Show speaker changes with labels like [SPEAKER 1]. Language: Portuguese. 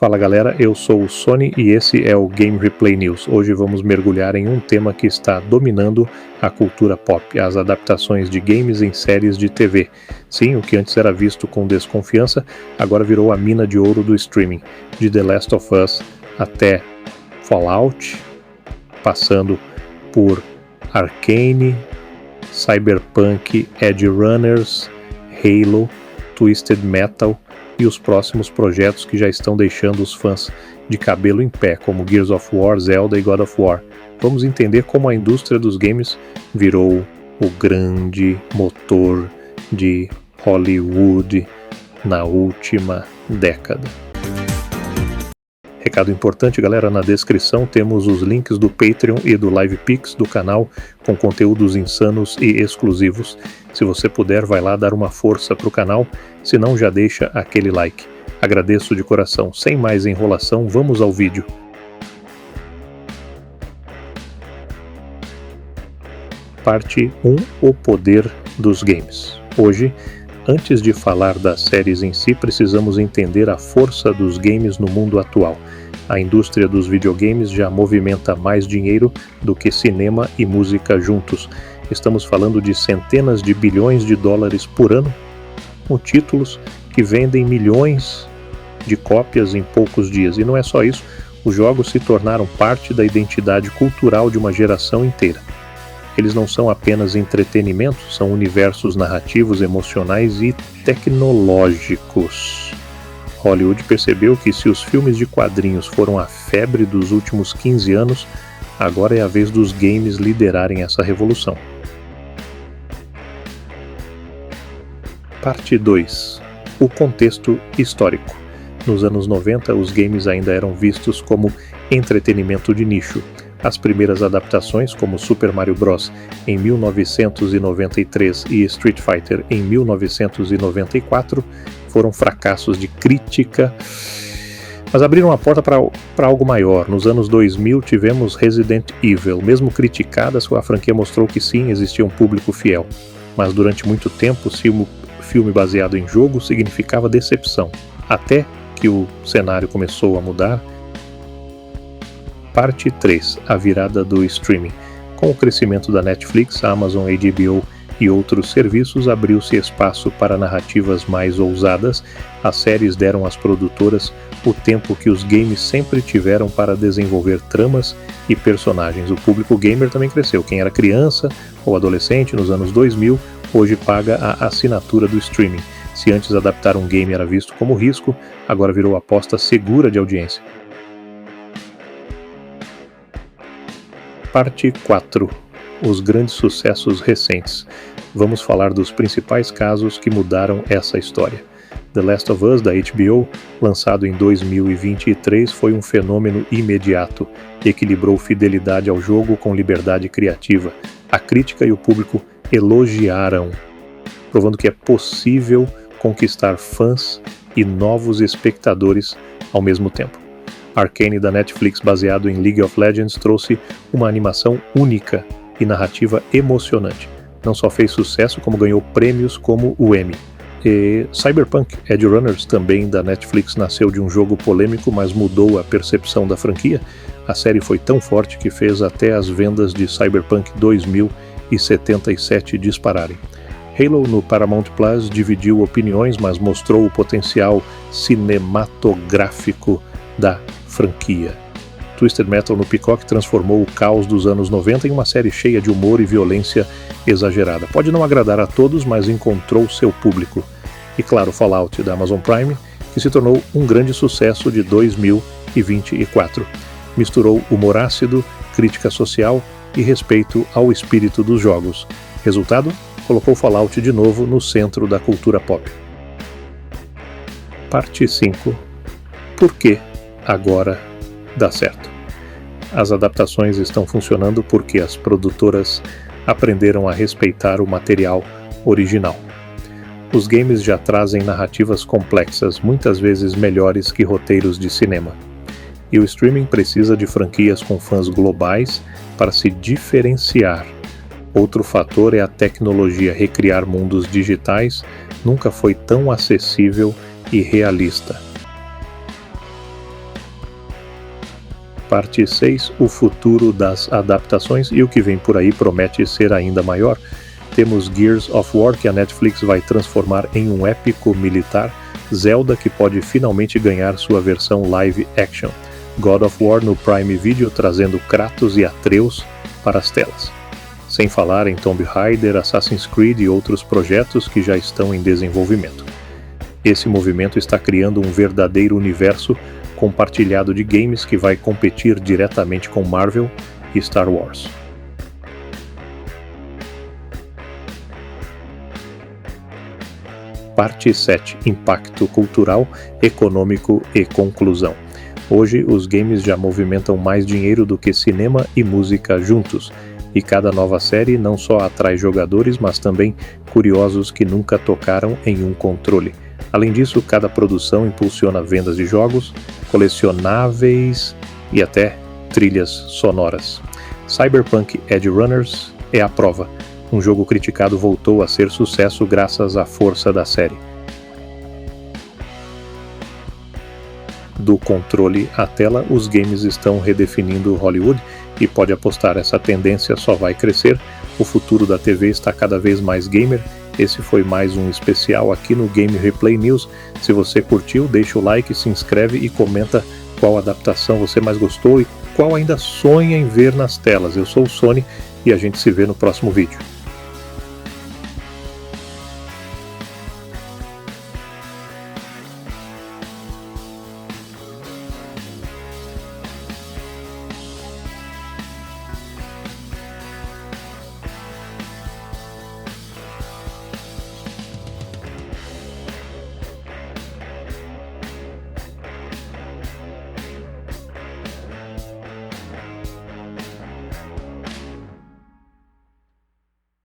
[SPEAKER 1] Fala galera, eu sou o Sony e esse é o Game Replay News. Hoje vamos mergulhar em um tema que está dominando a cultura pop, as adaptações de games em séries de TV. Sim, o que antes era visto com desconfiança, agora virou a mina de ouro do streaming, de The Last of Us até Fallout, passando por Arcane, Cyberpunk, Edge Runners, Halo, Twisted Metal e os próximos projetos que já estão deixando os fãs de cabelo em pé, como Gears of War, Zelda e God of War. Vamos entender como a indústria dos games virou o grande motor de Hollywood na última década. Recado importante, galera, na descrição temos os links do Patreon e do LivePix do canal com conteúdos insanos e exclusivos. Se você puder, vai lá dar uma força pro canal, se não já deixa aquele like. Agradeço de coração. Sem mais enrolação, vamos ao vídeo. Parte 1: O poder dos games. Hoje, antes de falar das séries em si, precisamos entender a força dos games no mundo atual. A indústria dos videogames já movimenta mais dinheiro do que cinema e música juntos. Estamos falando de centenas de bilhões de dólares por ano, com títulos que vendem milhões de cópias em poucos dias. E não é só isso, os jogos se tornaram parte da identidade cultural de uma geração inteira. Eles não são apenas entretenimento, são universos narrativos, emocionais e tecnológicos. Hollywood percebeu que se os filmes de quadrinhos foram a febre dos últimos 15 anos, agora é a vez dos games liderarem essa revolução. Parte 2: O contexto histórico. Nos anos 90, os games ainda eram vistos como entretenimento de nicho. As primeiras adaptações, como Super Mario Bros. Em 1993 e Street Fighter em 1994, foram fracassos de crítica, mas abriram a porta para algo maior. Nos anos 2000 tivemos Resident Evil. Mesmo criticada, a franquia mostrou que sim, existia um público fiel. Mas durante muito tempo, o filme baseado em jogo significava decepção, até que o cenário começou a mudar. Parte 3: A virada do streaming. Com o crescimento da Netflix, Amazon, HBO e outros serviços, abriu-se espaço para narrativas mais ousadas. As séries deram às produtoras o tempo que os games sempre tiveram para desenvolver tramas e personagens. O público gamer também cresceu. Quem era criança ou adolescente nos anos 2000, hoje paga a assinatura do streaming. Se antes adaptar um game era visto como risco, agora virou aposta segura de audiência. Parte 4: Os grandes sucessos recentes. Vamos falar dos principais casos que mudaram essa história. The Last of Us, da HBO, lançado em 2023, foi um fenômeno imediato. Equilibrou fidelidade ao jogo com liberdade criativa. A crítica e o público elogiaram, provando que é possível conquistar fãs e novos espectadores ao mesmo tempo. Arcane, da Netflix, baseado em League of Legends, trouxe uma animação única e narrativa emocionante. Não só fez sucesso, como ganhou prêmios como o Emmy. E Cyberpunk, Edge Runners, também da Netflix, nasceu de um jogo polêmico, mas mudou a percepção da franquia. A série foi tão forte que fez até as vendas de Cyberpunk 2077 dispararem. Halo, no Paramount Plus, dividiu opiniões, mas mostrou o potencial cinematográfico da franquia. Twisted Metal, no Peacock, transformou o caos dos anos 90 em uma série cheia de humor e violência exagerada. Pode não agradar a todos, mas encontrou seu público. E claro, Fallout, da Amazon Prime, que se tornou um grande sucesso de 2024. Misturou humor ácido, crítica social e respeito ao espírito dos jogos. Resultado? Colocou Fallout de novo no centro da cultura pop. Parte 5: Por que agora dá certo? As adaptações estão funcionando porque as produtoras aprenderam a respeitar o material original. Os games já trazem narrativas complexas, muitas vezes melhores que roteiros de cinema. E o streaming precisa de franquias com fãs globais para se diferenciar. Outro fator é a tecnologia. Recriar mundos digitais nunca foi tão acessível e realista. Parte 6, o futuro das adaptações, e o que vem por aí promete ser ainda maior. Temos Gears of War, que a Netflix vai transformar em um épico militar, Zelda, que pode finalmente ganhar sua versão live action, God of War no Prime Video trazendo Kratos e Atreus para as telas. Sem falar em Tomb Raider, Assassin's Creed e outros projetos que já estão em desenvolvimento. Esse movimento está criando um verdadeiro universo compartilhado de games que vai competir diretamente com Marvel e Star Wars. Parte 7. Impacto cultural, econômico e conclusão. Hoje, os games já movimentam mais dinheiro do que cinema e música juntos, e cada nova série não só atrai jogadores, mas também curiosos que nunca tocaram em um controle. Além disso, cada produção impulsiona vendas de jogos, colecionáveis e até trilhas sonoras. Cyberpunk Edge Runners é a prova. Um jogo criticado voltou a ser sucesso graças à força da série. Do controle à tela, os games estão redefinindo Hollywood e pode apostar, essa tendência só vai crescer. O futuro da TV está cada vez mais gamer. Esse foi mais um especial aqui no Game Replay News. Se você curtiu, deixa o like, se inscreve e comenta qual adaptação você mais gostou e qual ainda sonha em ver nas telas. Eu sou o Sony e a gente se vê no próximo vídeo.